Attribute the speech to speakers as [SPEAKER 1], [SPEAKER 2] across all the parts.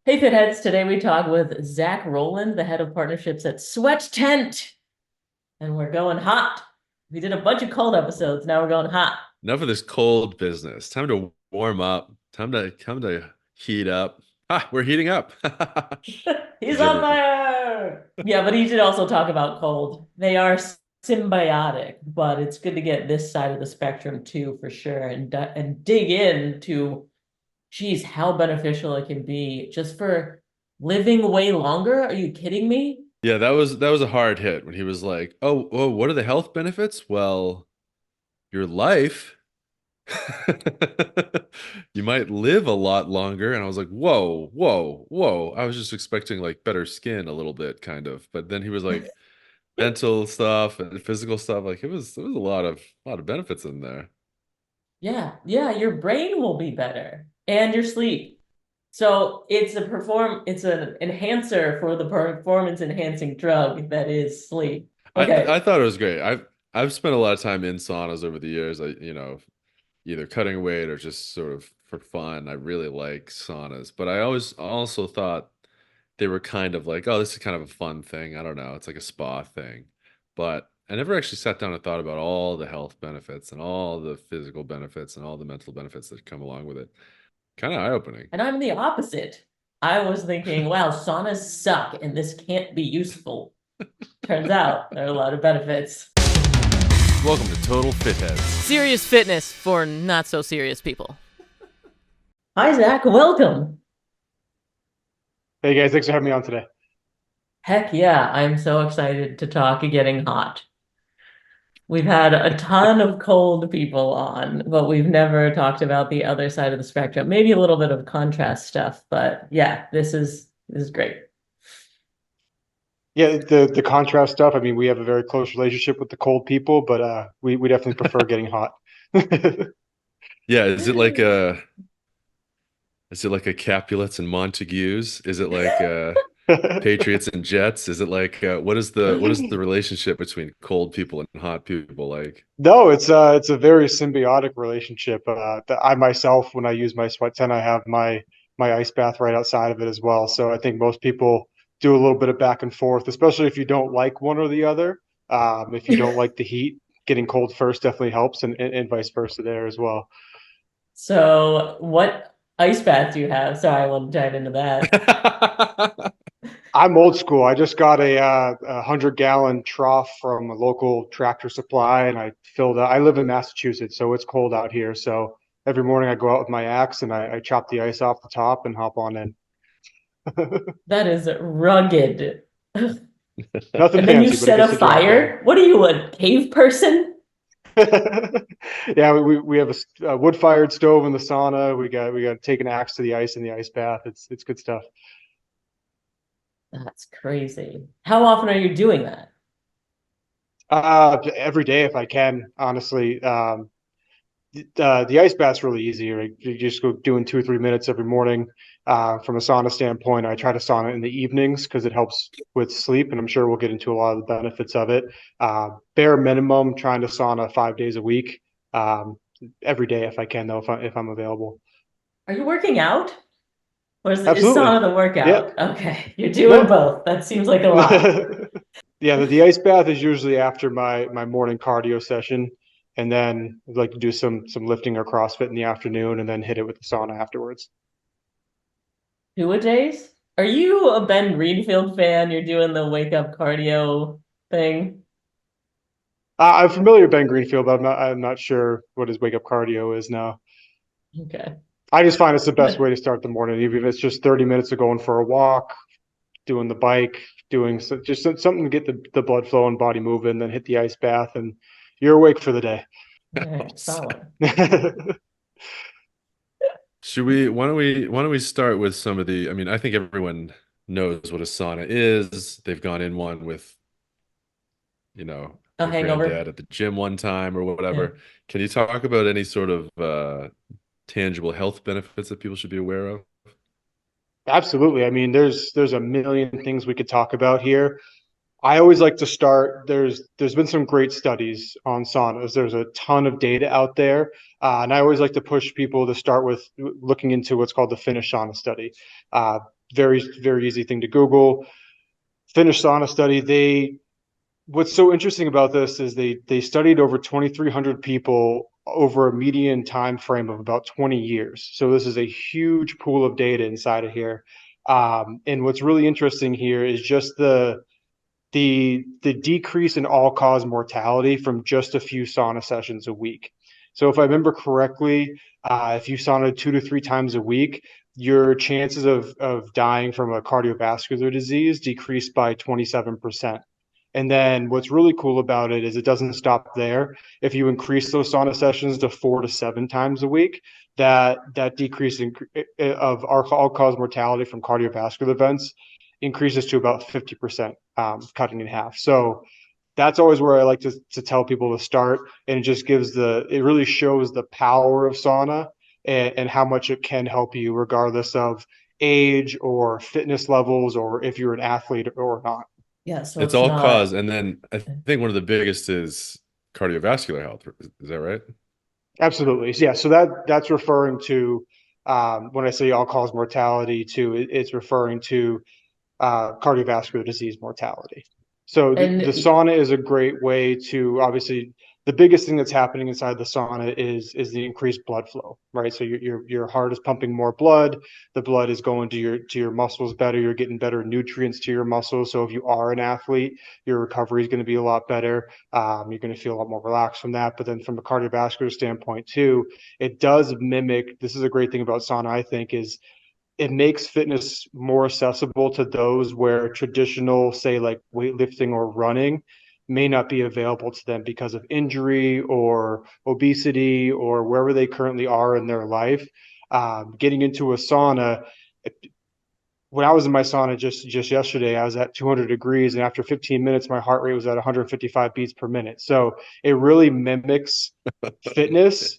[SPEAKER 1] Hey Fitheads, today we talk with Zach Rowland, the head of partnerships at SweatTent, and we're going hot. We did a bunch of cold episodes, now we're going hot.
[SPEAKER 2] Enough of this cold business. Time to warm up. Time to heat up. Ah, we're heating up.
[SPEAKER 1] He's
[SPEAKER 2] Did you
[SPEAKER 1] on
[SPEAKER 2] ever?
[SPEAKER 1] fire! Yeah, but he should also talk about cold. They are symbiotic, but it's good to get this side of the spectrum too, for sure, and dig into, geez, how beneficial it can be just for living way longer. Are you kidding me?
[SPEAKER 2] Yeah, that was a hard hit when he was like, "Oh, what are the health benefits?" Well, your life. You might live a lot longer. And I was like, "Whoa, whoa, whoa." I was just expecting like better skin a little bit, kind of. But then he was like mental stuff and physical stuff. Like it was a lot of benefits in there.
[SPEAKER 1] Yeah, yeah, your brain will be better and your sleep. So it's an enhancer for the performance enhancing drug that is sleep.
[SPEAKER 2] I
[SPEAKER 1] Okay.
[SPEAKER 2] thought it was great. I've spent a lot of time in saunas over the years. Either cutting weight or just sort of for fun. I really like saunas, but I always also thought they were kind of like, oh, this is kind of a fun thing. I don't know. It's like a spa thing. But I never actually sat down and thought about all the health benefits and all the physical benefits and all the mental benefits that come along with it. Kind of eye-opening.
[SPEAKER 1] And I'm the opposite. I was thinking, wow, saunas suck and this can't be useful. Turns out there are a lot of benefits.
[SPEAKER 2] Welcome to Total Fitheads.
[SPEAKER 3] Serious fitness for not so serious people.
[SPEAKER 1] Hi, Zach. Welcome.
[SPEAKER 4] Hey guys, thanks for having me on today.
[SPEAKER 1] Heck yeah, I'm so excited to talk getting hot. We've had a ton of cold people on, but we've never talked about the other side of the spectrum. Maybe a little bit of contrast stuff, but yeah, this is great.
[SPEAKER 4] Yeah, the contrast stuff. I mean, we have a very close relationship with the cold people, but we definitely prefer getting hot.
[SPEAKER 2] Yeah, is it like a Capulets and Montagues? Is it like Patriots and Jets? Is it like what is the relationship between cold people and hot people like?
[SPEAKER 4] No, it's a very symbiotic relationship. I myself, when I use my sweat tent, I have my ice bath right outside of it as well. So I think most people do a little bit of back and forth, especially if you don't like one or the other. If you don't like the heat, getting cold first definitely helps, and vice versa there as well.
[SPEAKER 1] So, what ice bath do you have? Sorry, I want to dive into that.
[SPEAKER 4] I'm old school. I just got a 100-gallon trough from a local Tractor Supply, and I filled up. I live in Massachusetts, so it's cold out here. So every morning I go out with my axe and I chop the ice off the top and hop on in.
[SPEAKER 1] That is rugged.
[SPEAKER 4] Nothing
[SPEAKER 1] And then you
[SPEAKER 4] fancy, but it
[SPEAKER 1] set a
[SPEAKER 4] gets the job done.
[SPEAKER 1] fire? What are you, a cave person?
[SPEAKER 4] Yeah, we have a wood-fired stove in the sauna. We got to take an axe to the ice in the ice bath. It's good stuff.
[SPEAKER 1] That's crazy. How often are you doing that?
[SPEAKER 4] Every day if I can, honestly. The ice bath's really easy. Right? You just go doing 2 or 3 minutes every morning. From a sauna standpoint, I try to sauna in the evenings because it helps with sleep, and I'm sure we'll get into a lot of the benefits of it. Bare minimum, trying to sauna 5 days a week, every day if I can, though, if I'm available.
[SPEAKER 1] Are you working out? Or is
[SPEAKER 4] Absolutely.
[SPEAKER 1] sauna the
[SPEAKER 4] Yeah.
[SPEAKER 1] workout? Okay, you're doing
[SPEAKER 4] No.
[SPEAKER 1] both. That seems like a lot.
[SPEAKER 4] Yeah, the ice bath is usually after my morning cardio session, and then I'd like to do some lifting or CrossFit in the afternoon, and then hit it with the sauna afterwards.
[SPEAKER 1] Two-a-days? Are you a Ben Greenfield fan? You're doing the wake up cardio thing?
[SPEAKER 4] I'm familiar with Ben Greenfield, but I'm not sure what his wake up cardio is now.
[SPEAKER 1] Okay.
[SPEAKER 4] I just find it's the best way to start the morning, even if it's just 30 minutes of going for a walk, doing the bike, just something to get the blood flow and body moving, then hit the ice bath, and you're awake for the day.
[SPEAKER 1] Okay, solid.
[SPEAKER 2] Why don't we start with some of the, I mean, I think everyone knows what a sauna is. They've gone in one with,
[SPEAKER 1] A
[SPEAKER 2] their granddad
[SPEAKER 1] hangover?
[SPEAKER 2] at the gym one time or
[SPEAKER 1] Yeah.
[SPEAKER 2] whatever. Can you talk about any sort of tangible health benefits that people should be aware of?
[SPEAKER 4] Absolutely. I mean, there's a million things we could talk about here. I always like to start. There's been some great studies on saunas. There's a ton of data out there, and I always like to push people to start with looking into what's called the Finnish sauna study. Uh, very, very easy thing to Google. Finnish sauna study. What's so interesting about this is they studied over 2,300 people over a median time frame of about 20 years. So this is a huge pool of data inside of here. And what's really interesting here is just the decrease in all-cause mortality from just a few sauna sessions a week. So if I remember correctly, if you sauna 2 to 3 times a week, your chances of dying from a cardiovascular disease decreased by 27%. And then what's really cool about it is it doesn't stop there. If you increase those sauna sessions to 4 to 7 times a week, that decrease of all-cause mortality from cardiovascular events increases to about 50%, cutting in half. So that's always where I like to tell people to start, and it really shows the power of sauna and how much it can help you regardless of age or fitness levels or if you're an athlete or not.
[SPEAKER 1] Yeah, so
[SPEAKER 2] It's
[SPEAKER 1] it's
[SPEAKER 2] all
[SPEAKER 1] not.
[SPEAKER 2] cause, and then I think one of the biggest is cardiovascular health. Is that right?
[SPEAKER 4] Absolutely. Yeah. So that's referring to when I say all-cause mortality, it's referring to cardiovascular disease mortality. So the
[SPEAKER 1] And
[SPEAKER 4] sauna is a great way to, obviously, the biggest thing that's happening inside the sauna is the increased blood flow, right? So your heart is pumping more blood. The blood is going to your muscles better. You're getting better nutrients to your muscles. So if you are an athlete, your recovery is going to be a lot better. You're going to feel a lot more relaxed from that. But then from a cardiovascular standpoint too, it does mimic. This is a great thing about sauna, I think, is it makes fitness more accessible to those where traditional, say, like weightlifting or running may not be available to them because of injury or obesity or wherever they currently are in their life. Getting into a sauna, when I was in my sauna just yesterday, I was at 200 degrees, and after 15 minutes, my heart rate was at 155 beats per minute. So it really mimics fitness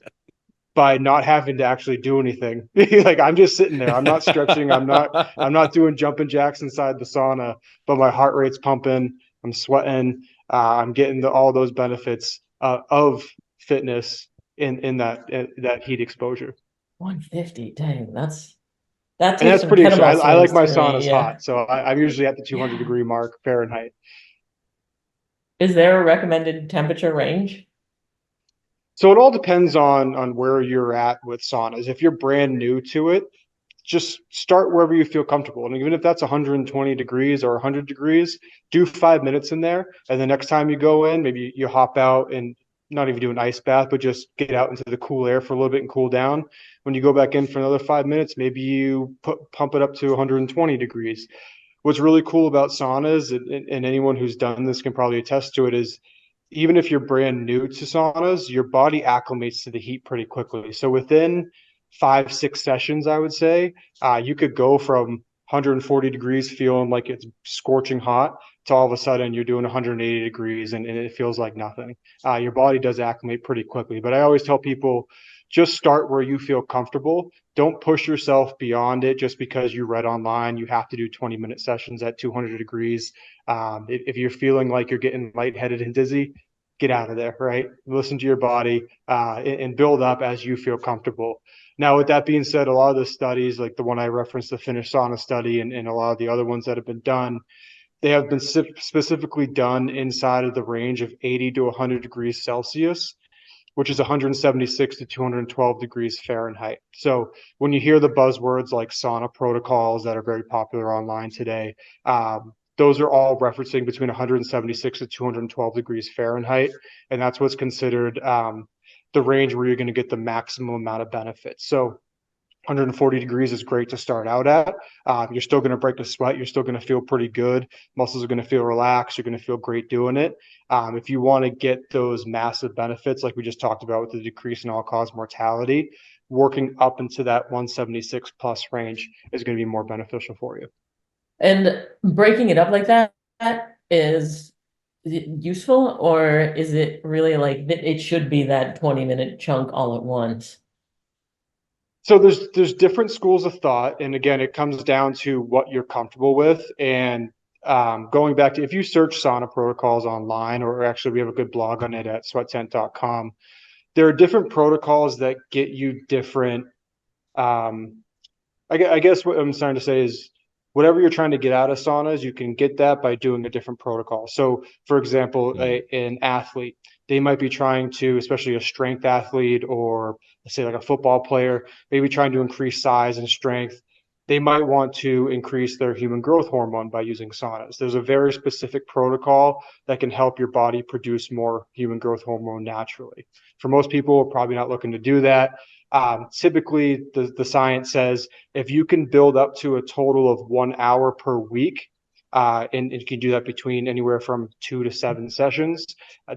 [SPEAKER 4] by not having to actually do anything. Like I'm just sitting there. I'm not stretching. I'm not doing jumping jacks inside the sauna, but my heart rate's pumping. I'm sweating. I'm getting all those benefits of fitness in that heat exposure.
[SPEAKER 1] 150, dang, that
[SPEAKER 4] And
[SPEAKER 1] takes
[SPEAKER 4] that's
[SPEAKER 1] some
[SPEAKER 4] pretty
[SPEAKER 1] kettlebell
[SPEAKER 4] exciting. I like
[SPEAKER 1] swings
[SPEAKER 4] my
[SPEAKER 1] to me.
[SPEAKER 4] saunas
[SPEAKER 1] Yeah.
[SPEAKER 4] hot, so I'm usually at the 200
[SPEAKER 1] Yeah.
[SPEAKER 4] degree mark Fahrenheit.
[SPEAKER 1] Is there a recommended temperature range?
[SPEAKER 4] So it all depends on where you're at with saunas. If you're brand new to it, just start wherever you feel comfortable. And even if that's 120 degrees or 100 degrees, do 5 minutes in there. And the next time you go in, maybe you hop out and not even do an ice bath, but just get out into the cool air for a little bit and cool down. When you go back in for another 5 minutes, maybe you pump it up to 120 degrees. What's really cool about saunas, and anyone who's done this can probably attest to it, is even if you're brand new to saunas, your body acclimates to the heat pretty quickly. So within 5, 6 sessions, I would say, you could go from 140 degrees feeling like it's scorching hot to all of a sudden you're doing 180 degrees and it feels like nothing. Your body does acclimate pretty quickly. But I always tell people just start where you feel comfortable. Don't push yourself beyond it just because you read online you have to do 20-minute sessions at 200 degrees. If you're feeling like you're getting lightheaded and dizzy, get out of there, right? Listen to your body and build up as you feel comfortable. Now, with that being said, a lot of the studies, like the one I referenced, the Finnish sauna study, and a lot of the other ones that have been done, they have been specifically done inside of the range of 80 to 100 degrees Celsius, which is 176 to 212 degrees Fahrenheit. So when you hear the buzzwords like sauna protocols that are very popular online today, those are all referencing between 176 to 212 degrees Fahrenheit. And that's what's considered the range where you're going to get the maximum amount of benefits. So 140 degrees is great to start out at. You're still going to break a sweat. You're still going to feel pretty good. Muscles are going to feel relaxed. You're going to feel great doing it. If you want to get those massive benefits, like we just talked about with the decrease in all-cause mortality, working up into that 176 plus range is going to be more beneficial for you.
[SPEAKER 1] And breaking it up like that is it useful, or is it really like it should be that 20-minute chunk all at once?
[SPEAKER 4] So there's different schools of thought, and again, it comes down to what you're comfortable with. And going back to if you search sauna protocols online, or actually we have a good blog on it at sweattent.com, there are different protocols that get you different. I guess what I'm trying to say is whatever you're trying to get out of saunas, you can get that by doing a different protocol. So, for example, an athlete, they might be trying to, especially a strength athlete or let's say like a football player, maybe trying to increase size and strength. They might want to increase their human growth hormone by using saunas. There's a very specific protocol that can help your body produce more human growth hormone naturally. For most people, we're probably not looking to do that. Typically, the science says if you can build up to a total of 1 hour per week, and you can do that between anywhere from 2 to 7 sessions,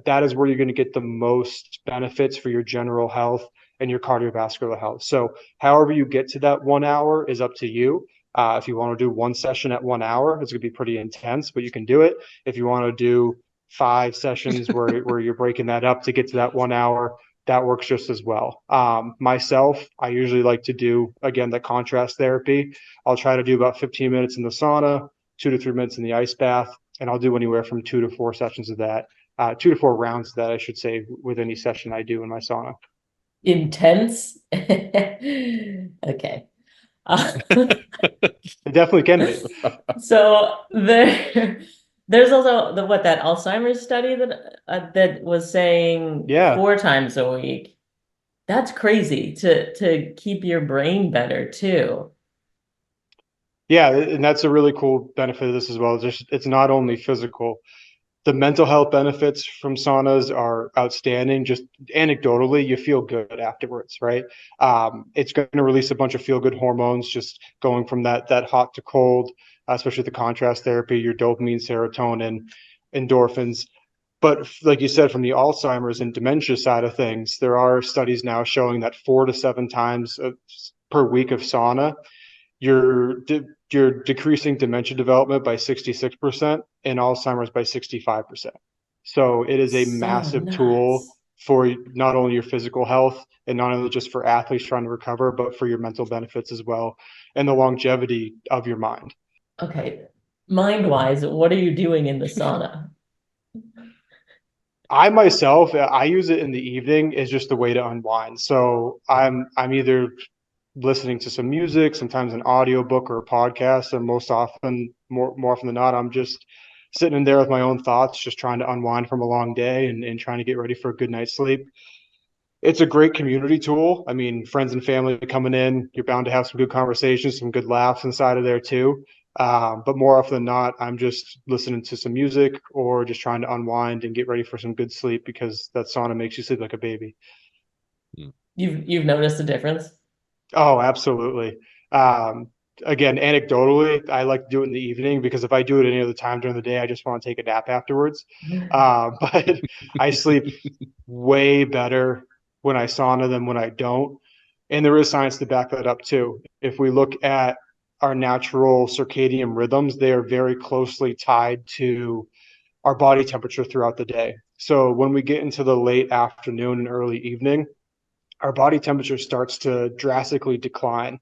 [SPEAKER 4] that is where you're going to get the most benefits for your general health and your cardiovascular health. So however you get to that 1 hour is up to you. If you want to do one session at 1 hour, it's going to be pretty intense, but you can do it. If you want to do 5 sessions where you're breaking that up to get to that 1 hour, that works just as well. Myself, I usually like to do, again, the contrast therapy. I'll try to do about 15 minutes in the sauna, 2 to 3 minutes in the ice bath, and I'll do anywhere from 2 to 4 sessions of that, 2 to 4 rounds of that, I should say, with any session I do in my sauna.
[SPEAKER 1] Intense. Okay.
[SPEAKER 4] It definitely can be.
[SPEAKER 1] So there's also that Alzheimer's study that was saying
[SPEAKER 4] Yeah.
[SPEAKER 1] 4 times a week. That's crazy to keep your brain better too.
[SPEAKER 4] Yeah, and that's a really cool benefit of this as well. It's not only physical. The mental health benefits from saunas are outstanding. Just anecdotally, you feel good afterwards, right? It's going to release a bunch of feel-good hormones, just going from that hot to cold, especially the contrast therapy, your dopamine, serotonin, endorphins. But like you said, from the Alzheimer's and dementia side of things, there are studies now showing that 4 to 7 times per week of sauna, you're decreasing dementia development by 66% and Alzheimer's by 65%. So it is a massive tool for not only your physical health and not only just for athletes trying to recover, but for your mental benefits as well and the longevity of your mind.
[SPEAKER 1] Okay. Mind-wise, what are you doing in the sauna?
[SPEAKER 4] I myself, I use it in the evening as just a way to unwind. So I'm either listening to some music, sometimes an audiobook or a podcast, and more often than not, I'm just sitting in there with my own thoughts, just trying to unwind from a long day and trying to get ready for a good night's sleep. It's a great community tool. I mean, friends and family coming in, you're bound to have some good conversations, some good laughs inside of there too. But more often than not, I'm just listening to some music or just trying to unwind and get ready for some good sleep because that sauna makes you sleep like a baby.
[SPEAKER 1] You've noticed a difference?
[SPEAKER 4] Oh, absolutely. Again, anecdotally, I like to do it in the evening because if I do it any other time during the day, I just want to take a nap afterwards. But I sleep way better when I sauna than when I don't. And there is science to back that up too. If we look at our natural circadian rhythms, they are very closely tied to our body temperature throughout the day. So when we get into the late afternoon and early evening, our body temperature starts to drastically decline.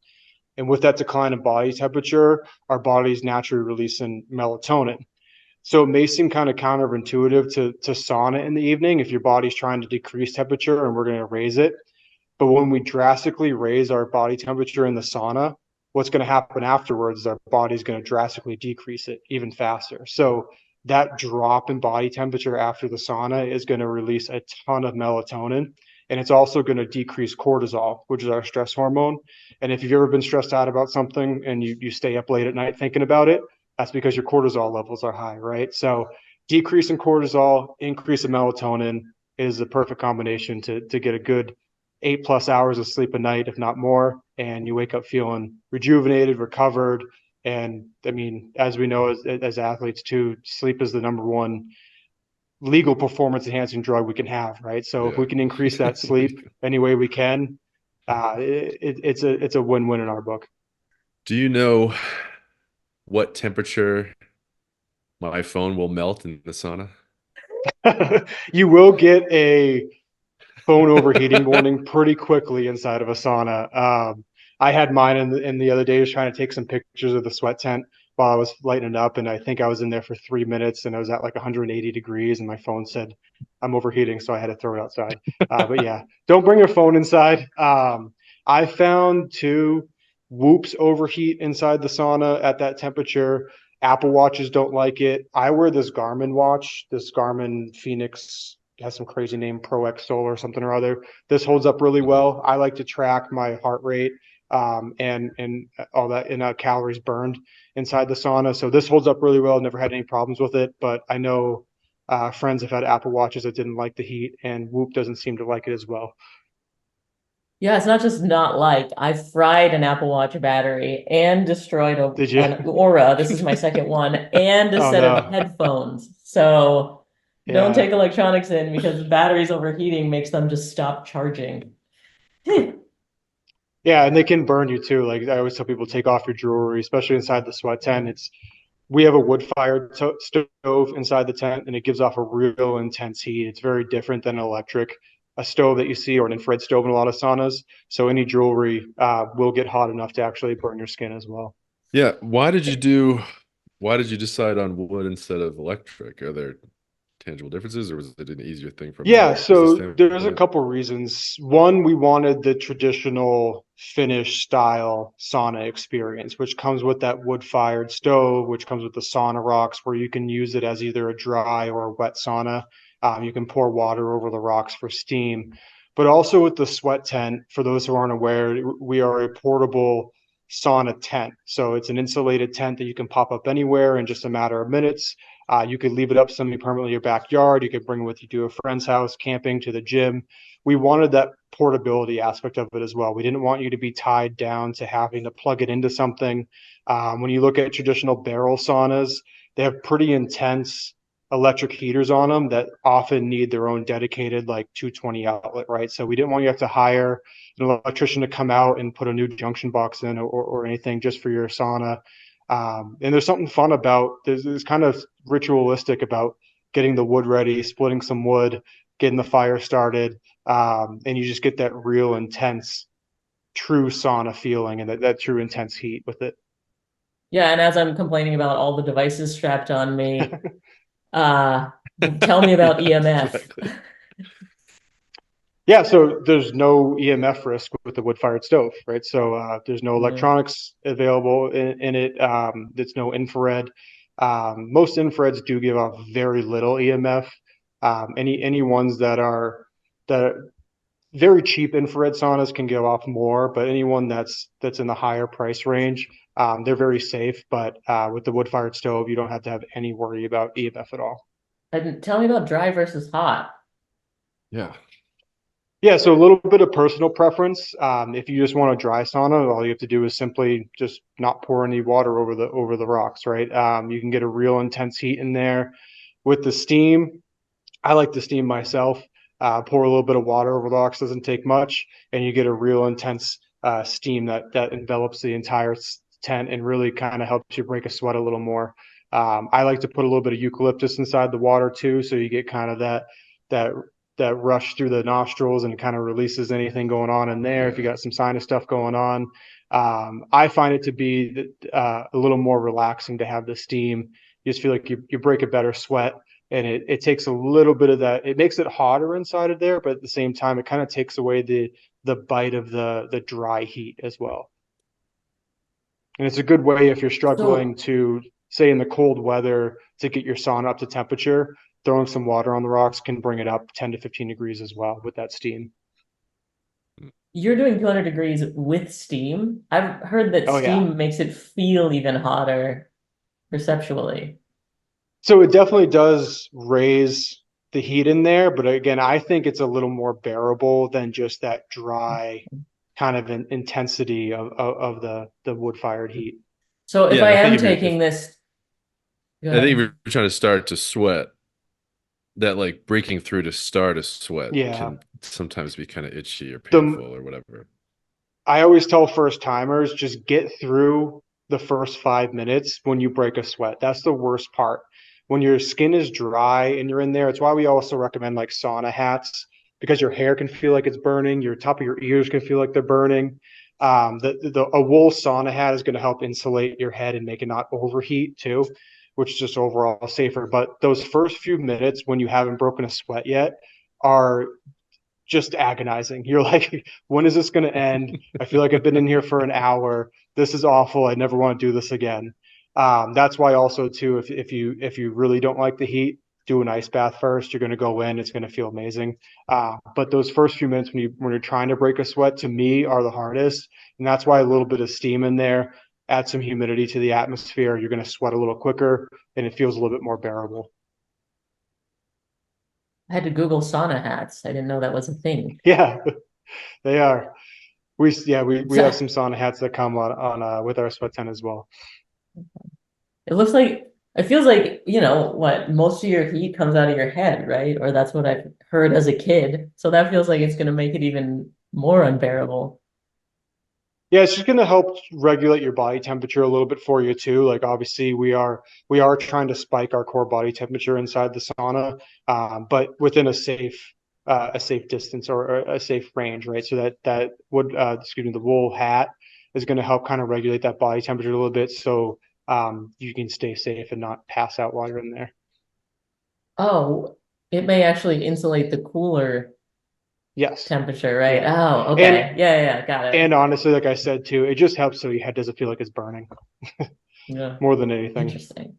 [SPEAKER 4] And with that decline in body temperature, our body's naturally releasing melatonin. So it may seem kind of counterintuitive to sauna in the evening if your body's trying to decrease temperature and we're going to raise it. But when we drastically raise our body temperature in the sauna, what's going to happen afterwards is our body's going to drastically decrease it even faster. So that drop in body temperature after the sauna is going to release a ton of melatonin. And it's also going to decrease cortisol, which is our stress hormone. And if you've ever been stressed out about something and you stay up late at night thinking about it, that's because your cortisol levels are high, right? So decrease in cortisol, increase in melatonin is the perfect combination to get a good 8+ hours of sleep a night, if not more. And you wake up feeling rejuvenated, recovered. And I mean, as we know, as athletes too, sleep is the number one legal performance enhancing drug we can have, right? So if we can increase that sleep any way we can, it's a win-win in our book.
[SPEAKER 2] Do you know what temperature my phone will melt in the sauna?
[SPEAKER 4] You will get a phone overheating warning pretty quickly inside of a sauna. I had mine in the other day, was trying to take some pictures of the sweat tent while I was lighting it up, and I think I was in there for 3 minutes, and I was at like 180 degrees, and my phone said I'm overheating, so I had to throw it outside. But yeah, don't bring your phone inside. I found too, Whoops overheat inside the sauna at that temperature. Apple Watches don't like it. I wear this Garmin watch, this Garmin Phoenix, has some crazy name, Pro X Solar or something or other. This holds up really well. I like to track my heart rate and all that, and calories burned inside the sauna. So this holds up really well. Never had any problems with it, but I know friends have had Apple Watches that didn't like the heat, and Whoop doesn't seem to like it as well.
[SPEAKER 1] Yeah, it's not just not like I fried an Apple Watch battery and destroyed
[SPEAKER 4] Did you?
[SPEAKER 1] an Aura. This is my second one, and a
[SPEAKER 4] Oh
[SPEAKER 1] set of
[SPEAKER 4] no.
[SPEAKER 1] headphones. So don't
[SPEAKER 4] Yeah.
[SPEAKER 1] take electronics in because batteries overheating makes them just stop charging.
[SPEAKER 4] Yeah, and they can burn you too. Like I always tell people, take off your jewelry, especially inside the sweat tent. We have a wood-fired stove inside the tent, and it gives off a real intense heat. It's very different than a stove that you see, or an infrared stove in a lot of saunas. So any jewelry will get hot enough to actually burn your skin as well.
[SPEAKER 2] Yeah. Why did you decide on wood instead of electric? Are there tangible differences, or was it an easier thing from a
[SPEAKER 4] Yeah,
[SPEAKER 2] business
[SPEAKER 4] so there's a
[SPEAKER 2] standpoint?
[SPEAKER 4] couple reasons. One, we wanted the traditional Finnish style sauna experience, which comes with that wood-fired stove, which comes with the sauna rocks, where you can use it as either a dry or a wet sauna. You can pour water over the rocks for steam. But also with the sweat tent, for those who aren't aware, we are a portable sauna tent. So it's an insulated tent that you can pop up anywhere in just a matter of minutes. You could leave it up semi-permanently in your backyard. You could bring it with you to a friend's house, camping, to the gym. We wanted that portability aspect of it as well. We didn't want you to be tied down to having to plug it into something. When you look at traditional barrel saunas, they have pretty intense electric heaters on them that often need their own dedicated like 220 outlet, right? So we didn't want you to have to hire an electrician to come out and put a new junction box in or anything just for your sauna. And there's something fun about there's kind of ritualistic about getting the wood ready, splitting some wood, getting the fire started, and you just get that real intense, true sauna feeling and that true intense heat with it.
[SPEAKER 1] Yeah, and as I'm complaining about all the devices strapped on me, uh, tell me about
[SPEAKER 2] Yeah,
[SPEAKER 1] EMF.
[SPEAKER 2] exactly.
[SPEAKER 4] Yeah, so there's no EMF risk with the wood-fired stove, right? So there's no
[SPEAKER 1] Yeah.
[SPEAKER 4] electronics available in it. There's no infrared. Most infrareds do give off very little EMF. Any ones that very cheap infrared saunas can give off more, but anyone that's in the higher price range, they're very safe. But with the wood-fired stove, you don't have to have any worry about EMF at all.
[SPEAKER 1] And tell me about dry versus hot.
[SPEAKER 2] Yeah.
[SPEAKER 4] Yeah, so a little bit of personal preference. If you just want a dry sauna, all you have to do is simply just not pour any water over the rocks, right? You can get a real intense heat in there. With the steam, I like to steam myself. Pour a little bit of water over the rocks, doesn't take much, and you get a real intense steam that envelops the entire tent and really kind of helps you break a sweat a little more. I like to put a little bit of eucalyptus inside the water too, so you get kind of that that rush through the nostrils and kind of releases anything going on in there. If you
[SPEAKER 2] Yeah.
[SPEAKER 4] got some sinus stuff going on, I find it to be a little more relaxing to have the steam. You just feel like you break a better sweat, and it takes a little bit of that. It makes it hotter inside of there, but at the same time, it kind of takes away the bite of the dry heat as well. And it's a good way if you're struggling
[SPEAKER 1] So
[SPEAKER 4] to, say, in the cold weather, to get your sauna up to temperature. Throwing some water on the rocks can bring it up 10 to 15 degrees as well with that steam.
[SPEAKER 1] you're doing 200 degrees with steam. I've heard that
[SPEAKER 4] Oh yeah.
[SPEAKER 1] steam makes it feel even hotter perceptually.
[SPEAKER 4] So it definitely does raise the heat in there, but again, I think it's a little more bearable than just that dry kind of intensity of the wood-fired heat.
[SPEAKER 1] So if
[SPEAKER 2] Yeah, and
[SPEAKER 1] I
[SPEAKER 2] I think
[SPEAKER 1] am
[SPEAKER 2] if you're
[SPEAKER 1] taking this, go
[SPEAKER 2] I think if
[SPEAKER 1] ahead.
[SPEAKER 2] you're trying to start to sweat, that like breaking through to start a sweat
[SPEAKER 4] Yeah.
[SPEAKER 2] can sometimes be kind of itchy or
[SPEAKER 4] The
[SPEAKER 2] painful or whatever.
[SPEAKER 4] I always tell first timers, just get through the first 5 minutes when you break a sweat. That's the worst part. When your skin is dry and you're in there, it's why we also recommend like sauna hats, because your hair can feel like it's burning, your top of your ears can feel like they're burning. A wool sauna hat is going to help insulate your head and make it not overheat too, which is just overall safer. But those first few minutes when you haven't broken a sweat yet are just agonizing. You're like, when is this going to end? I feel like I've been in here for an hour. This is awful. I never want to do this again. That's why also too, if you really don't like the heat, do an ice bath first. You're going to go in. It's going to feel amazing. But those first few minutes when you're trying to break a sweat, to me, are the hardest, and that's why a little bit of steam in there, add some humidity to the atmosphere. You're going to sweat a little quicker, and it feels a little bit more bearable.
[SPEAKER 1] I had to Google sauna hats. I didn't know that was a thing.
[SPEAKER 4] Yeah, they are. We have
[SPEAKER 1] So
[SPEAKER 4] some sauna hats that come on with our sweat tent as well.
[SPEAKER 1] it looks like it feels like, what, most of your heat comes out of your head, right? Or that's what I've heard as a kid. So that feels like it's going to make it even more unbearable.
[SPEAKER 4] Yeah, it's just going to help regulate your body temperature a little bit for you too. Like obviously we are trying to spike our core body temperature inside the sauna, but within a safe distance or a safe range, right? So that would the wool hat is going to help kind of regulate that body temperature a little bit, so you can stay safe and not pass out while you're in there.
[SPEAKER 1] Oh, it may actually insulate the cooler
[SPEAKER 4] Yes.
[SPEAKER 1] temperature, right?
[SPEAKER 4] Yeah.
[SPEAKER 1] Oh, okay. Yeah, got it.
[SPEAKER 4] And honestly, like I said too, it just helps so your head doesn't feel like it's burning
[SPEAKER 1] Yeah,
[SPEAKER 4] more than anything.
[SPEAKER 1] interesting.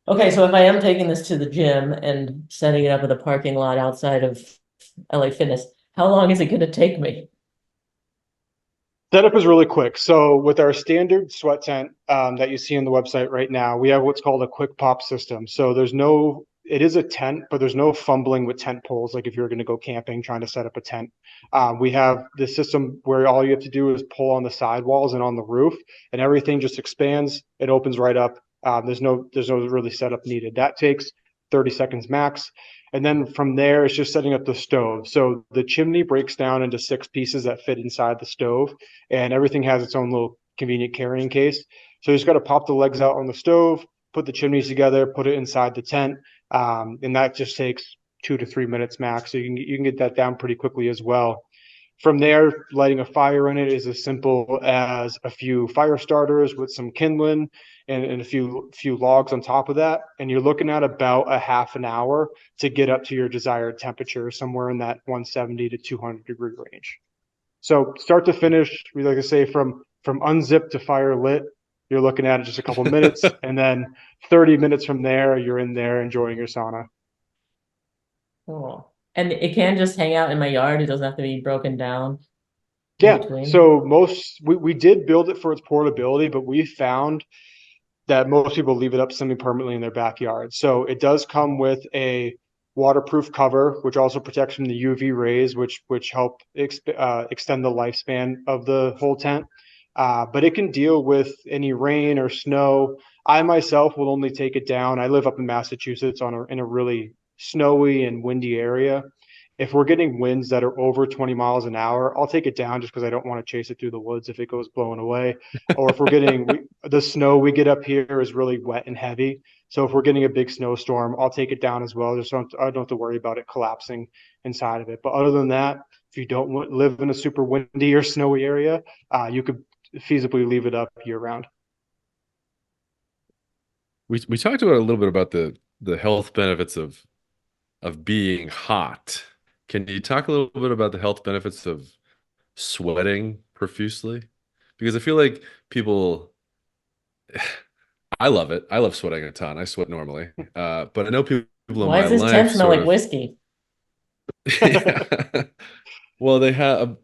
[SPEAKER 1] Okay, so if I am taking this to the gym and setting it up in the parking lot outside of LA Fitness, how long is it going to take me?
[SPEAKER 4] Setup is really quick. So with our standard sweat tent that you see on the website right now, we have what's called a quick pop system. So it is a tent, but there's no fumbling with tent poles. Like if you're going to go camping, trying to set up a tent, we have the system where all you have to do is pull on the sidewalls and on the roof, and everything just expands. It opens right up. There's no really setup needed. That takes 30 seconds max. And then from there, it's just setting up the stove. So the chimney breaks down into 6 pieces that fit inside the stove, and everything has its own little convenient carrying case. So you just got to pop the legs out on the stove, put the chimneys together, put it inside the tent, and that just takes 2 to 3 minutes max. So you can get that down pretty quickly as well. From there, lighting a fire in it is as simple as a few fire starters with some kindling and a few logs on top of that. And you're looking at about a half an hour to get up to your desired temperature, somewhere in that 170 to 200 degree range. So start to finish, we like to say from unzipped to fire lit, you're looking at it just a couple minutes, and then 30 minutes from there, you're in there enjoying your sauna.
[SPEAKER 1] Cool. And it can just hang out in my yard. It doesn't have to be broken down in
[SPEAKER 4] Yeah.
[SPEAKER 1] between.
[SPEAKER 4] So we did build it for its portability, but we found that most people leave it up semi-permanently in their backyard. So it does come with a waterproof cover, which also protects from the UV rays, which help extend the lifespan of the whole tent. But it can deal with any rain or snow. I myself will only take it down. I live up in Massachusetts in a really snowy and windy area. If we're getting winds that are over 20 miles an hour, I'll take it down just because I don't want to chase it through the woods if it goes blowing away. Or if we're getting the snow we get up here is really wet and heavy. So if we're getting a big snowstorm, I'll take it down as well. I don't have to worry about it collapsing inside of it. But other than that, if you don't live in a super windy or snowy area, you could feasibly leave it up year round.
[SPEAKER 2] We talked about a little bit about the health benefits of being hot. Can you talk a little bit about the health benefits of sweating profusely? Because I feel like people, I love it. I love sweating a ton. I sweat normally. But I know people in
[SPEAKER 1] Why
[SPEAKER 2] my
[SPEAKER 1] does this
[SPEAKER 2] life
[SPEAKER 1] tent smell
[SPEAKER 2] sort
[SPEAKER 1] like
[SPEAKER 2] of,
[SPEAKER 1] whiskey?
[SPEAKER 2] yeah. Well, they have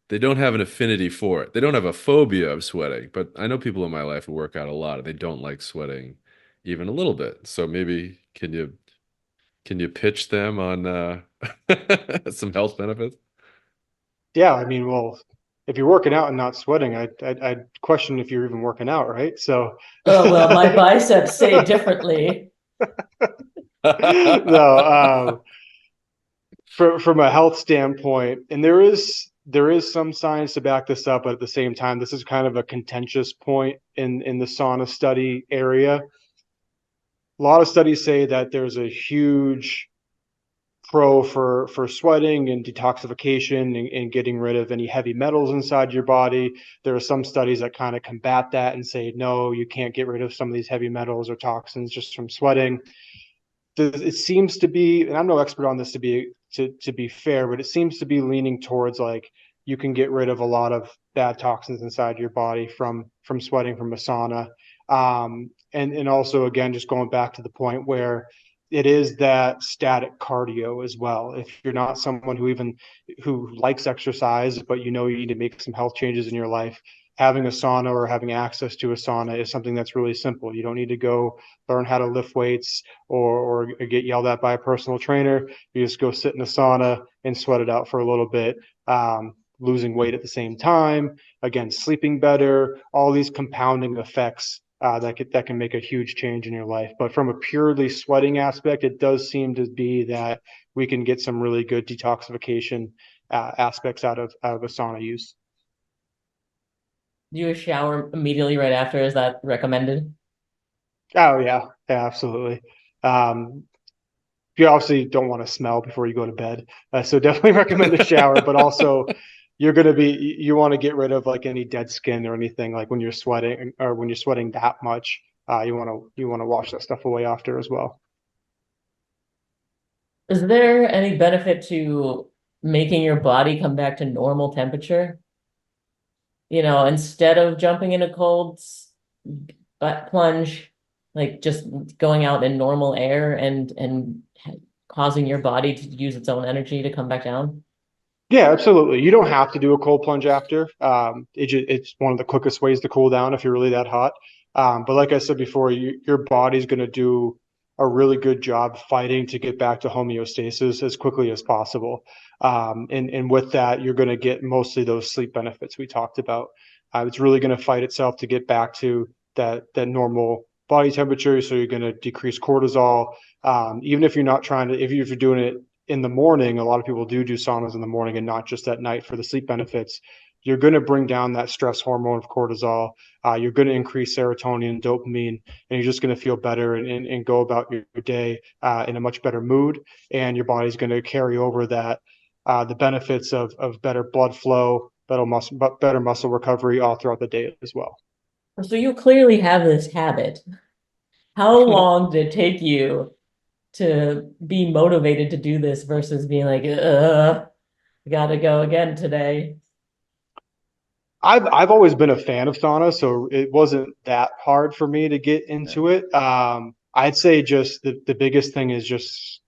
[SPEAKER 2] they don't have an affinity for it. They don't have a phobia of sweating, but I know people in my life who work out a lot and they don't like sweating even a little bit. So maybe can you pitch them on some health benefits?
[SPEAKER 4] Yeah, I mean, well, if you're working out and not sweating, I'd question if you're even working out, right? So,
[SPEAKER 1] Oh, well, my biceps say differently.
[SPEAKER 4] no, from a health standpoint, and there is some science to back this up, but at the same time, this is kind of a contentious point in the sauna study area. A lot of studies say that there's a huge pro for sweating and detoxification and getting rid of any heavy metals inside your body. There are some studies that kind of combat that and say, no, you can't get rid of some of these heavy metals or toxins just from sweating. it seems to be, and I'm no expert on this to be fair, but it seems to be leaning towards like you can get rid of a lot of bad toxins inside your body from sweating from a sauna. And also again, just going back to the point where it is that static cardio as well. If you're not someone who likes exercise, but you know you need to make some health changes in your life, having a sauna or having access to a sauna is something that's really simple. You don't need to go learn how to lift weights or get yelled at by a personal trainer. You just go sit in a sauna and sweat it out for a little bit, losing weight at the same time, again, sleeping better, all these compounding effects that can make a huge change in your life. But from a purely sweating aspect, it does seem to be that we can get some really good detoxification aspects out of a sauna use.
[SPEAKER 1] Do you shower immediately right after? Is that recommended?
[SPEAKER 4] Oh yeah, yeah, absolutely. Um, you obviously don't want to smell before you go to bed, so definitely recommend a shower. But also, you want to get rid of like any dead skin or anything like when you're sweating or when you're sweating that much. You want to wash that stuff away after as well.
[SPEAKER 1] Is there any benefit to making your body come back to normal temperature? You know, instead of jumping in a cold butt plunge, like just going out in normal air and causing your body to use its own energy to come back down?
[SPEAKER 4] Yeah, absolutely. You don't have to do a cold plunge after. It's one of the quickest ways to cool down if you're really that hot. But like I said before, your body's going to do a really good job fighting to get back to homeostasis as quickly as possible. And with that, you're going to get mostly those sleep benefits we talked about. It's really going to fight itself to get back to that normal body temperature. So you're going to decrease cortisol. Even if you're not trying to, if you're doing it in the morning, a lot of people do saunas in the morning and not just at night for the sleep benefits. You're going to bring down that stress hormone of cortisol. You're going to increase serotonin and dopamine, and you're just going to feel better and go about your day in a much better mood. And your body's going to carry over that the benefits of better blood flow, better muscle recovery all throughout the day as well.
[SPEAKER 1] So you clearly have this habit. How long did it take you to be motivated to do this versus being like, I gotta go again today?
[SPEAKER 4] I've always been a fan of sauna, so it wasn't that hard for me to get into it. I'd say just the biggest thing is just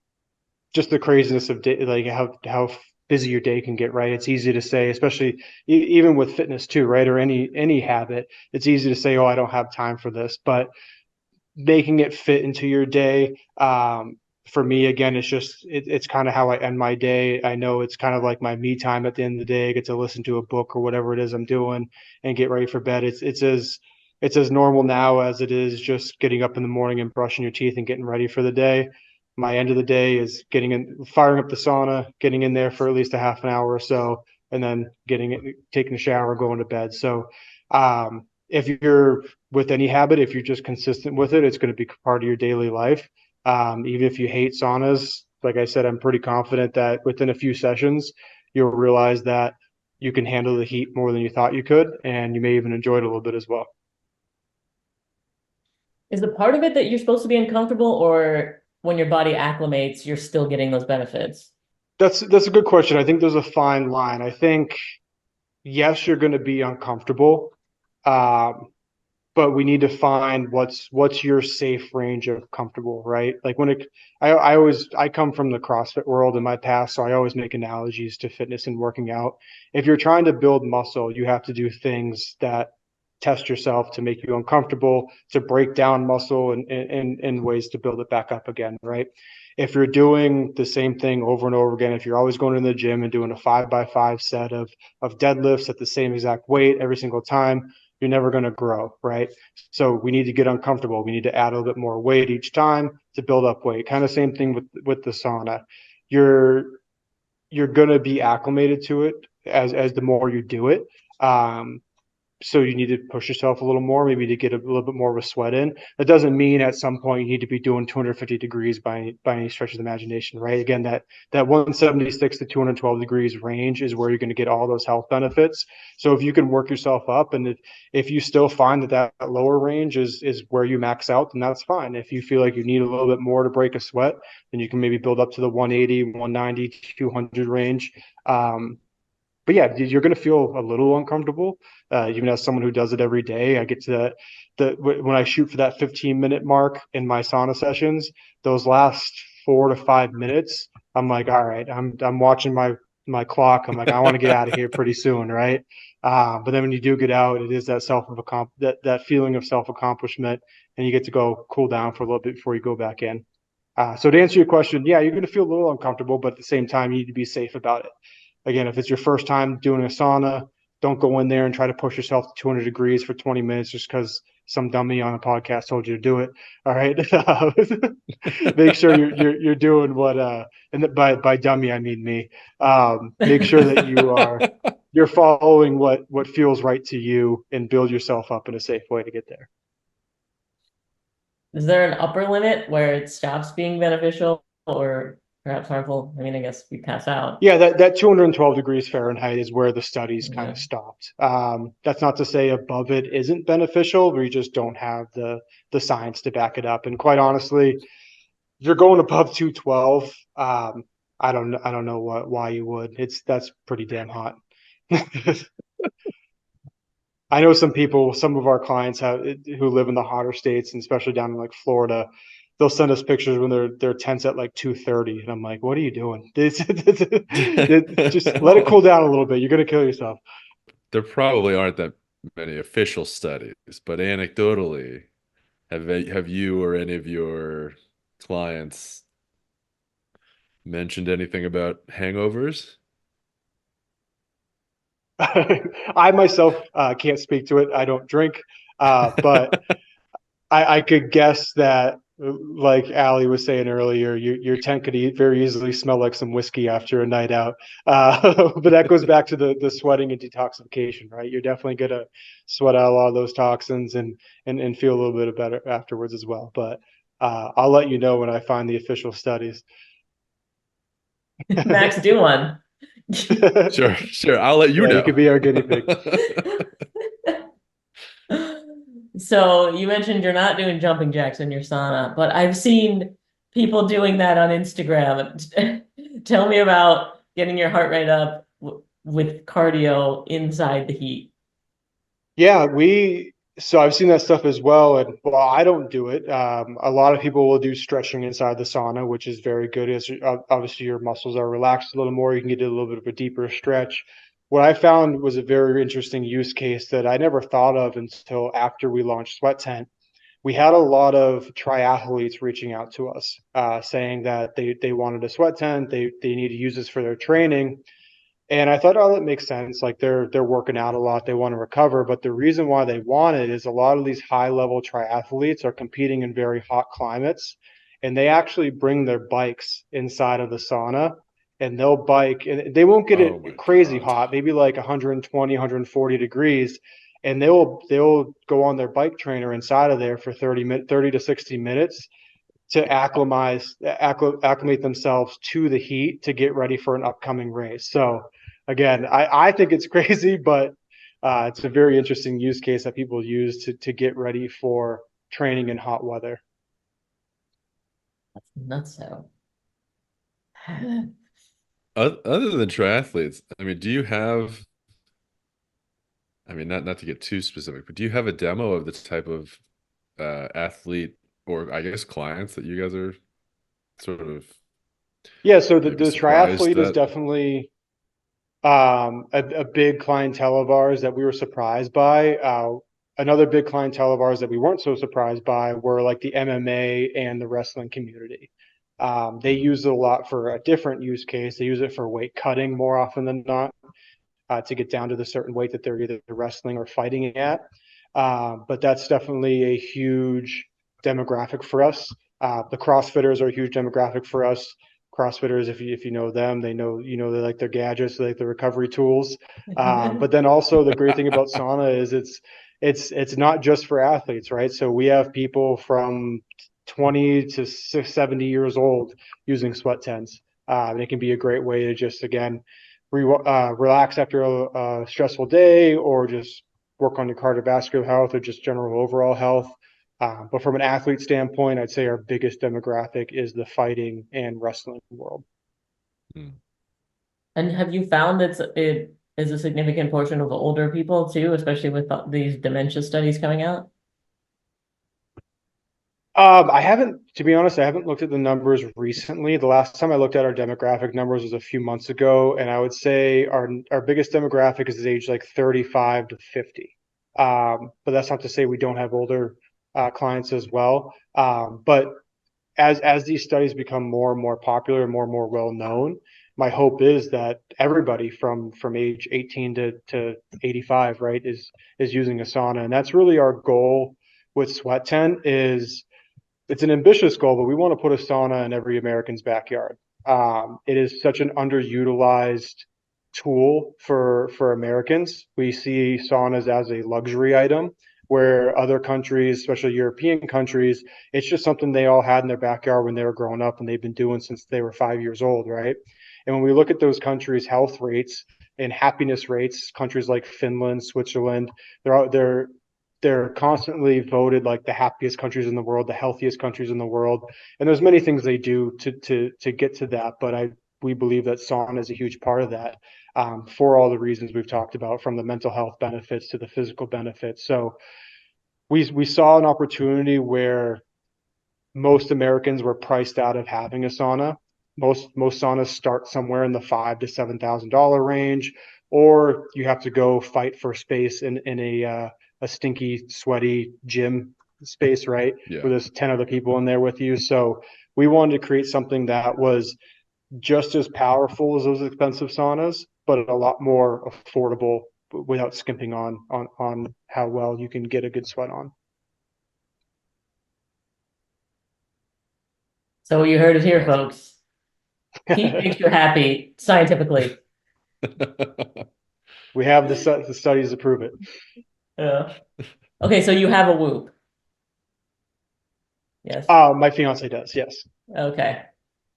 [SPEAKER 4] the craziness of day, like how busy your day can get, right? It's easy to say, especially even with fitness too, right? Or any habit, it's easy to say, oh, I don't have time for this, but making it fit into your day. For me, again, it's kind of how I end my day. I know it's kind of like my me time at the end of the day. I get to listen to a book or whatever it is I'm doing and get ready for bed. It's as normal now as it is just getting up in the morning and brushing your teeth and getting ready for the day. My end of the day is firing up the sauna, getting in there for at least a half an hour or so, and then taking a shower, going to bed. So, if you're with any habit, if you're just consistent with it, it's going to be part of your daily life. Even if you hate saunas, like I said, I'm pretty confident that within a few sessions, you'll realize that you can handle the heat more than you thought you could, and you may even enjoy it a little bit as well.
[SPEAKER 1] Is the part of it that you're supposed to be uncomfortable, or when your body acclimates, you're still getting those benefits?
[SPEAKER 4] That's a good question. I think there's a fine line. I think yes, you're going to be uncomfortable, um, but we need to find what's your safe range of comfortable, right? Like I come from the CrossFit world in my past, so I always make analogies to fitness and working out. If you're trying to build muscle, you have to do things that test yourself to make you uncomfortable, to break down muscle and ways to build it back up again, right? If you're doing the same thing over and over again, if you're always going to the gym and doing a 5x5 set of deadlifts at the same exact weight every single time, you're never going to grow, right? So we need to get uncomfortable. We need to add a little bit more weight each time to build up weight. Kind of same thing with the sauna. You're you're going to be acclimated to it as the more you do it. so you need to push yourself a little more, maybe to get a little bit more of a sweat in. That doesn't mean at some point you need to be doing 250 degrees by any stretch of the imagination, right? Again, that 176 to 212 degrees range is where you're going to get all those health benefits. So if you can work yourself up, and if you still find that lower range is where you max out, then that's fine. If you feel like you need a little bit more to break a sweat, then you can maybe build up to the 180, 190, 200 range. But yeah, you're going to feel a little uncomfortable. Even as someone who does it every day, I get to when I shoot for that 15-minute mark in my sauna sessions, those last 4 to 5 minutes, I'm like, all right, I'm watching my clock. I'm like, I want to get out of here pretty soon, right? But then when you do get out, it is that feeling of self accomplishment, and you get to go cool down for a little bit before you go back in. So to answer your question, yeah, you're going to feel a little uncomfortable, but at the same time, you need to be safe about it. Again, if it's your first time doing a sauna, don't go in there and try to push yourself to 200 degrees for 20 minutes just because some dummy on a podcast told you to do it. All right, make sure you're doing what and by dummy I mean me. Make sure that you're following what feels right to you and build yourself up in a safe way to get there.
[SPEAKER 1] Is there an upper limit where it stops being beneficial or perhaps harmful? I mean, I guess we pass out.
[SPEAKER 4] Yeah, that 212 degrees Fahrenheit is where the studies kind of stopped. That's not to say above it isn't beneficial. We just don't have the science to back it up. And quite honestly, if you're going above 212, I don't know why you would. That's pretty damn hot. I know some of our clients who live in the hotter states, and especially down in like Florida, they'll send us pictures when their tents at like 230, and I'm like, what are you doing? Just let it cool down a little bit. You're gonna kill yourself.
[SPEAKER 2] There probably aren't that many official studies, but anecdotally, have you or any of your clients mentioned anything about hangovers?
[SPEAKER 4] I myself can't speak to it. I don't drink, but I could guess that, like Ali was saying earlier, your tent could very easily smell like some whiskey after a night out. But that goes back to the sweating and detoxification, right? You're definitely gonna sweat out a lot of those toxins and feel a little bit better afterwards as well. But I'll let you know when I find the official studies.
[SPEAKER 1] Max, do one.
[SPEAKER 2] Sure. I'll let you know.
[SPEAKER 4] You could be our guinea pig.
[SPEAKER 1] So you mentioned you're not doing jumping jacks in your sauna, but I've seen people doing that on Instagram. Tell me about getting your heart rate up with cardio inside the heat.
[SPEAKER 4] Yeah, so I've seen that stuff as well, and well, I don't do it. A lot of people will do stretching inside the sauna, which is very good. As obviously your muscles are relaxed a little more, you can get a little bit of a deeper stretch. What I found was a very interesting use case that I never thought of until after we launched SweatTent. We had a lot of triathletes reaching out to us, saying that they wanted a sweat tent, they need to use this for their training. And I thought, oh, that makes sense. Like they're working out a lot, they want to recover. But the reason why they want it is a lot of these high level triathletes are competing in very hot climates, and they actually bring their bikes inside of the sauna, and they'll bike, and they won't get it crazy hot, maybe like 120, 140 degrees, and they'll go on their bike trainer inside of there for 30 to 60 minutes to acclimate themselves to the heat to get ready for an upcoming race. So again, I think it's crazy, but it's a very interesting use case that people use to get ready for training in hot weather.
[SPEAKER 1] That's nuts. So
[SPEAKER 2] Other than triathletes, I mean, do you have, I mean, not to get too specific, but do you have a demo of the type of athlete or I guess clients that you guys are sort of
[SPEAKER 4] so the
[SPEAKER 2] surprised
[SPEAKER 4] triathlete is
[SPEAKER 2] at?
[SPEAKER 4] definitely a big clientele of ours that we were surprised by. Another big clientele of ours that we weren't so surprised by were like the MMA and the wrestling community. They use it a lot for a different use case. They use it for weight cutting more often than not, to get down to the certain weight that they're either wrestling or fighting at. But that's definitely a huge demographic for us. The CrossFitters are a huge demographic for us. CrossFitters, if you know them, they know, they like their gadgets, they like their recovery tools. But then also the great thing about sauna is it's not just for athletes, right? So we have people from 20 to 70 years old using SweatTents. And it can be a great way to just, again, relax after a stressful day, or just work on your cardiovascular health, or just general overall health. But from an athlete standpoint, I'd say our biggest demographic is the fighting and wrestling world.
[SPEAKER 1] And have you found it is a significant portion of older people too, especially with these dementia studies coming out?
[SPEAKER 4] I haven't, to be honest, I haven't looked at the numbers recently. The last time I looked at our demographic numbers was a few months ago, and I would say our biggest demographic is age like 35 to 50. But that's not to say we don't have older clients as well. But as these studies become more and more popular and more well known, my hope is that everybody from age 18 to 85, right, is using a sauna, and that's really our goal with Sweat Tent. It's an ambitious goal, but we want to put a sauna in every American's backyard. It is such an underutilized tool for Americans. We see saunas as a luxury item, where other countries, especially European countries, it's just something they all had in their backyard when they were growing up, and they've been doing since they were 5 years old, right? And when we look at those countries' health rates and happiness rates, countries like Finland, Switzerland, they're constantly voted like the happiest countries in the world, the healthiest countries in the world. And there's many things they do to get to that, but we believe that sauna is a huge part of that, for all the reasons we've talked about, from the mental health benefits to the physical benefits. So we saw an opportunity where most Americans were priced out of having a sauna. Most saunas start somewhere in the $5,000 to $7,000 range, or you have to go fight for space in a stinky, sweaty gym space, right?
[SPEAKER 2] Yeah.
[SPEAKER 4] Where there's 10 other people in there with you. So we wanted to create something that was just as powerful as those expensive saunas, but a lot more affordable, without skimping on how well you can get a good sweat on.
[SPEAKER 1] So you heard it here, folks. Heat makes you happy, scientifically.
[SPEAKER 4] We have the studies to prove it.
[SPEAKER 1] Yeah. Okay, so you have a Whoop. Yes.
[SPEAKER 4] My fiance does, yes.
[SPEAKER 1] Okay.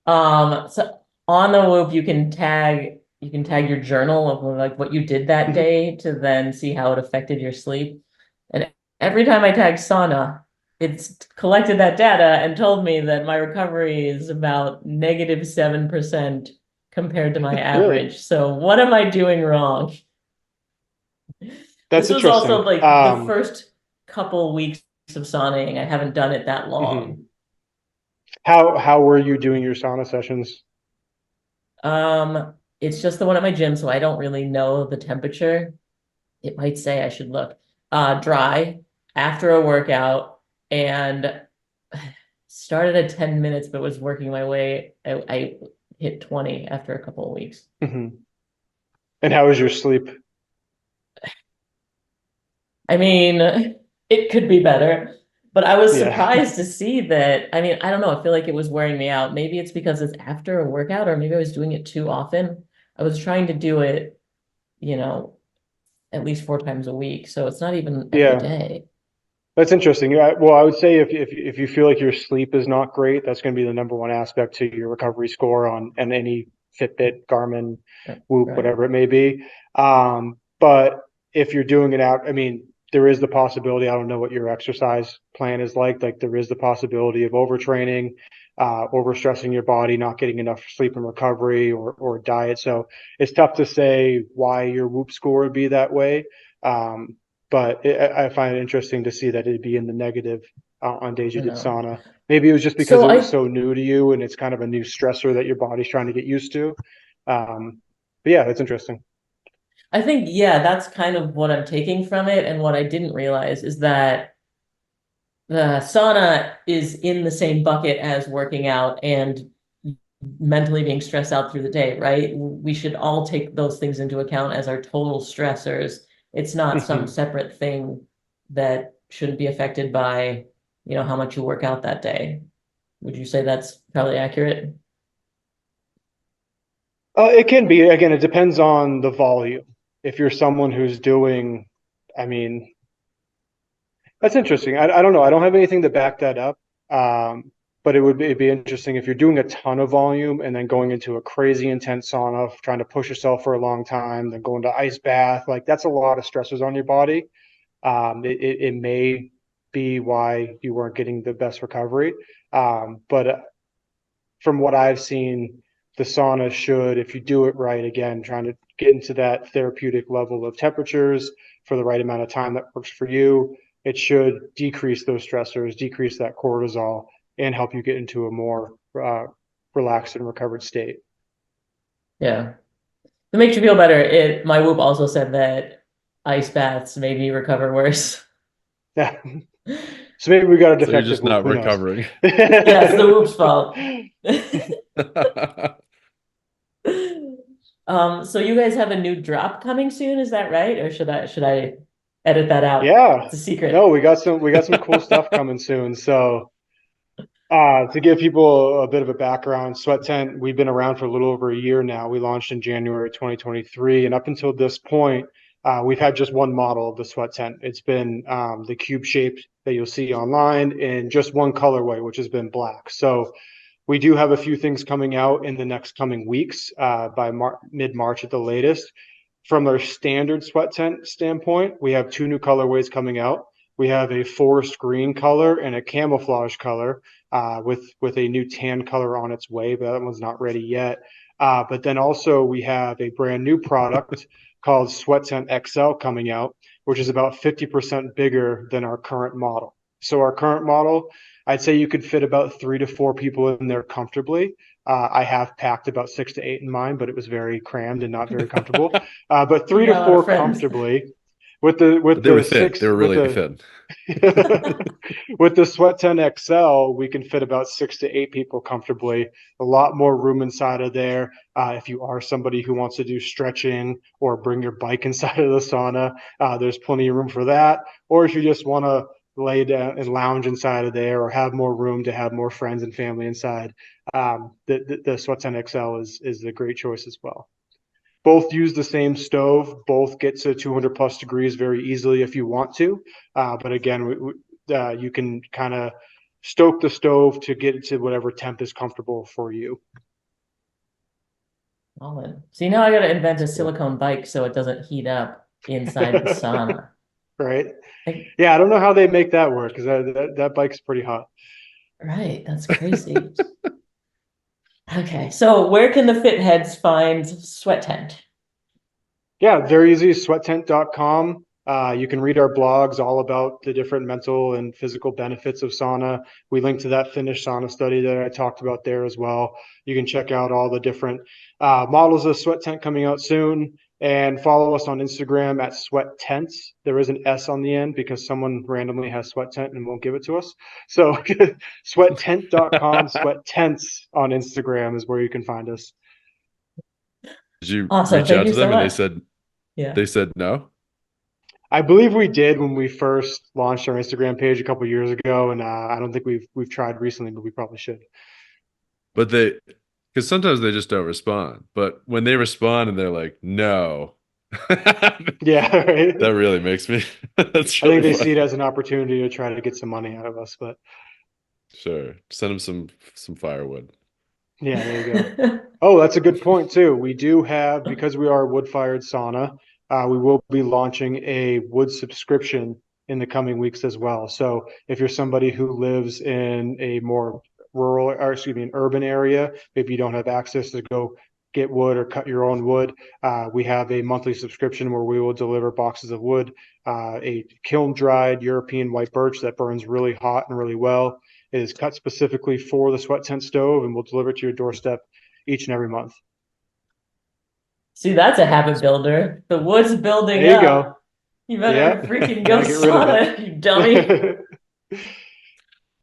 [SPEAKER 1] So on the Whoop, you can tag your journal of like what you did that day to then see how it affected your sleep. And every time I tag sauna, it's collected that data and told me that my recovery is about -7% compared to my average.
[SPEAKER 4] Really?
[SPEAKER 1] So what am I doing wrong?
[SPEAKER 4] That's
[SPEAKER 1] This was
[SPEAKER 4] interesting.
[SPEAKER 1] also like the first couple weeks of sauning. I haven't done it that long.
[SPEAKER 4] How were you doing your sauna sessions?
[SPEAKER 1] It's just the one at my gym, so I don't really know the temperature. It might say I should look. Dry after a workout, and started at 10 minutes, but was working my way. I hit 20 after a couple of weeks.
[SPEAKER 4] And how was your sleep?
[SPEAKER 1] I mean, it could be better, but I was
[SPEAKER 4] Yeah.
[SPEAKER 1] surprised to see that. I mean, I don't know. I feel like it was wearing me out. Maybe it's because it's after a workout, or maybe I was doing it too often. I was trying to do it, at least 4 times a week. So it's not even every day.
[SPEAKER 4] That's interesting. Well, I would say if you feel like your sleep is not great, that's going to be the number one aspect to your recovery score on any Fitbit, Garmin, Whoop, whatever it may be. But if you're doing it out, I mean, there is the possibility, I don't know what your exercise plan is like there is the possibility of overtraining, overstressing your body, not getting enough sleep and recovery, or diet. So it's tough to say why your Whoop score would be that way. But I find it interesting to see that it'd be in the negative on days you did sauna. Maybe it was just because it was so new to you, and it's kind of a new stressor that your body's trying to get used to. But yeah, it's interesting.
[SPEAKER 1] I think, yeah, that's kind of what I'm taking from it. And what I didn't realize is that the sauna is in the same bucket as working out and mentally being stressed out through the day, right? We should all take those things into account as our total stressors. It's not some separate thing that shouldn't be affected by, how much you work out that day. Would you say that's probably accurate?
[SPEAKER 4] It can be. Again, it depends on the volume. If you're someone who's doing, I mean, that's interesting. I don't know. I don't have anything to back that up. But it'd be interesting if you're doing a ton of volume and then going into a crazy intense sauna, trying to push yourself for a long time, then going to ice bath. Like that's a lot of stressors on your body. It may be why you weren't getting the best recovery. But from what I've seen, the sauna should, if you do it right, again, trying to get into that therapeutic level of temperatures for the right amount of time that works for you, it should decrease those stressors, decrease that cortisol, and help you get into a more relaxed and recovered state.
[SPEAKER 1] Yeah. To make you feel better, my Whoop also said that ice baths made me recover worse.
[SPEAKER 4] Yeah. So maybe we got a
[SPEAKER 2] So you're
[SPEAKER 4] defective
[SPEAKER 2] just
[SPEAKER 4] Whoop.
[SPEAKER 2] not
[SPEAKER 4] Who knows?
[SPEAKER 2] recovering.
[SPEAKER 1] Yeah, it's the Whoop's fault. So you guys have a new drop coming soon, is that right? Or should I edit that out?
[SPEAKER 4] Yeah.
[SPEAKER 1] It's a secret.
[SPEAKER 4] No, we got some cool stuff coming soon. So to give people a bit of a background, Sweat Tent, we've been around for a little over a year now. We launched in January 2023, and up until this point, we've had just one model of the Sweat Tent. It's been the cube shape that you'll see online in just one colorway, which has been black. So we do have a few things coming out in the next coming weeks by mid-March at the latest. From our standard Sweat Tent standpoint, we have two new colorways coming out. We have a forest green color and a camouflage color with a new tan color on its way, but that one's not ready yet. But then also we have a brand new product called Sweat Tent XL coming out, which is about 50% bigger than our current model. So our current model, I'd say you could fit about 3 to 4 people in there comfortably. I have packed about 6 to 8 in mine, but it was very crammed and not very comfortable. But 3
[SPEAKER 1] You
[SPEAKER 4] to
[SPEAKER 1] got a lot of
[SPEAKER 4] 4
[SPEAKER 1] friends.
[SPEAKER 4] comfortably. With the
[SPEAKER 2] They were
[SPEAKER 4] six
[SPEAKER 2] fit. They were
[SPEAKER 4] with
[SPEAKER 2] really
[SPEAKER 4] the
[SPEAKER 2] fit.
[SPEAKER 4] with the Sweat Tent XL, we can fit about 6 to 8 people comfortably. A lot more room inside of there. If you are somebody who wants to do stretching or bring your bike inside of the sauna, there's plenty of room for that. Or if you just want to lay down and lounge inside of there, or have more room to have more friends and family inside, the Sweat Tent XL is a great choice as well. Both use the same stove. Both get to 200 plus degrees very easily if you want to. But again, you can kind of stoke the stove to get it to whatever temp is comfortable for you.
[SPEAKER 1] Solid. See, now I got to invent a silicone bike so it doesn't heat up inside the sauna.
[SPEAKER 4] Right? Yeah, I don't know how they make that work because that bike's pretty hot.
[SPEAKER 1] Right, that's crazy. Okay, so where can the fit heads find Sweat Tent?
[SPEAKER 4] Yeah, very easy. SweatTent.com. You can read our blogs all about the different mental and physical benefits of sauna. We link to that Finnish sauna study that I talked about there as well. You can check out all the different models of Sweat Tent coming out soon, and follow us on Instagram at SweatTents. There is an S on the end because someone randomly has Sweat Tent and won't give it to us. So SweatTent.com, SweatTents on Instagram is where you can find us.
[SPEAKER 2] Did you
[SPEAKER 1] Awesome.
[SPEAKER 2] reach
[SPEAKER 1] Thank
[SPEAKER 2] out
[SPEAKER 1] you
[SPEAKER 2] to them
[SPEAKER 1] so
[SPEAKER 2] and
[SPEAKER 1] much. Yeah.
[SPEAKER 2] they said no?
[SPEAKER 4] I believe we did when we first launched our Instagram page a couple of years ago, and I don't think we've tried recently, but we probably should.
[SPEAKER 2] But because sometimes they just don't respond. But when they respond and they're like, no,
[SPEAKER 4] Yeah, right.
[SPEAKER 2] that really makes me. That's
[SPEAKER 4] I
[SPEAKER 2] really
[SPEAKER 4] think they
[SPEAKER 2] funny.
[SPEAKER 4] see it as an opportunity to try to get some money out of us, but
[SPEAKER 2] Sure, send them some firewood.
[SPEAKER 4] yeah, there you go. Oh, that's a good point too. We do have, because we are a wood-fired sauna, we will be launching a wood subscription in the coming weeks as well. So if you're somebody who lives in a more rural, or excuse me, an urban area, maybe you don't have access to go get wood or cut your own wood, we have a monthly subscription where we will deliver boxes of wood, a kiln-dried European white birch that burns really hot and really well. It is cut specifically for the Sweat Tent stove, and we'll deliver it to your doorstep each and every month.
[SPEAKER 1] See, that's a habit builder. The wood's building
[SPEAKER 4] There you
[SPEAKER 1] up.
[SPEAKER 4] go.
[SPEAKER 1] You better
[SPEAKER 4] Yeah.
[SPEAKER 1] freaking go
[SPEAKER 4] Gotta get rid of
[SPEAKER 1] sauna, you dummy.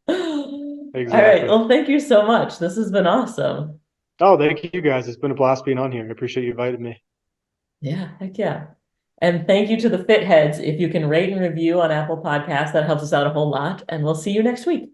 [SPEAKER 1] All right.
[SPEAKER 4] Exactly.
[SPEAKER 1] Well, thank you so much. This has been awesome.
[SPEAKER 4] Oh, thank you guys. It's been a blast being on here. I appreciate you inviting me.
[SPEAKER 1] Yeah, heck yeah. And thank you to the fit heads. If you can rate and review on Apple Podcasts, that helps us out a whole lot. And we'll see you next week.